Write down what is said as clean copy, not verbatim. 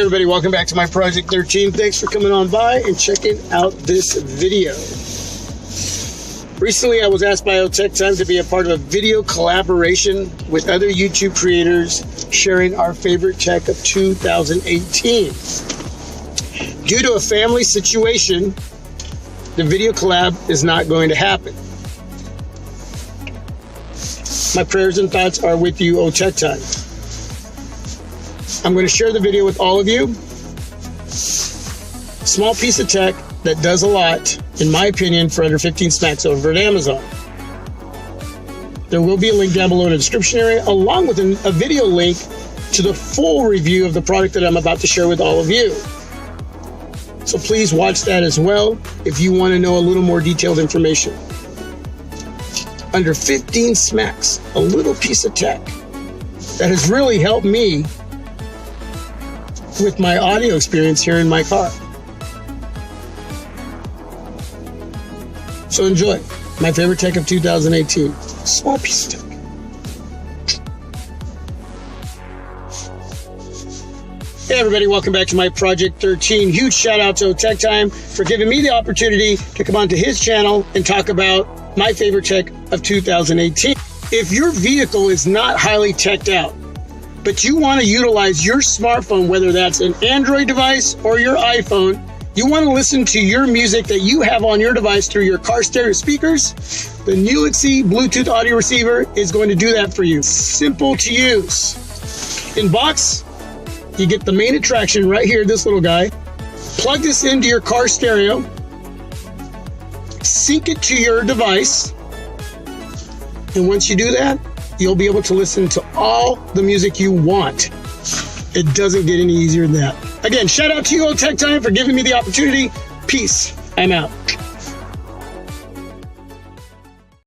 everybody, welcome back to my Project 13. Thanks for coming on by and checking out this video. Recently, I was asked by Tech Time to be a part of a video collaboration with other YouTube creators sharing our favorite tech of 2018. Due to a family situation, the video collab is not going to happen. My prayers and thoughts are with you, Tech Time. I'm going to share the video with all of you. Small piece of tech that does a lot, in my opinion, for under 15 smacks over at Amazon. There will be a link down below in the description area, along with a video link to the full review of the product that I'm about to share with all of you. So please watch that as well if you want to know a little more detailed information. Under 15 smacks, a little piece of tech that has really helped me with my audio experience here in my car. So enjoy my favorite tech of 2018. Small piece of tech. Hey everybody, welcome back to my Project 13. Huge shout out to Tech Time for giving me the opportunity to come onto his channel and talk about my favorite tech of 2018. If your vehicle is not highly teched out, but you want to utilize your smartphone, whether that's an Android device or your iPhone, you want to listen to your music that you have on your device through your car stereo speakers, the Nulaxy Bluetooth audio receiver is going to do that for you. Simple to use. In box, you get the main attraction right here, this little guy. Plug this into your car stereo, sync it to your device, and once you do that, you'll be able to listen to all the music you want. It doesn't get any easier than that. Again, shout out to you, Tech Time, for giving me the opportunity. Peace. I'm out.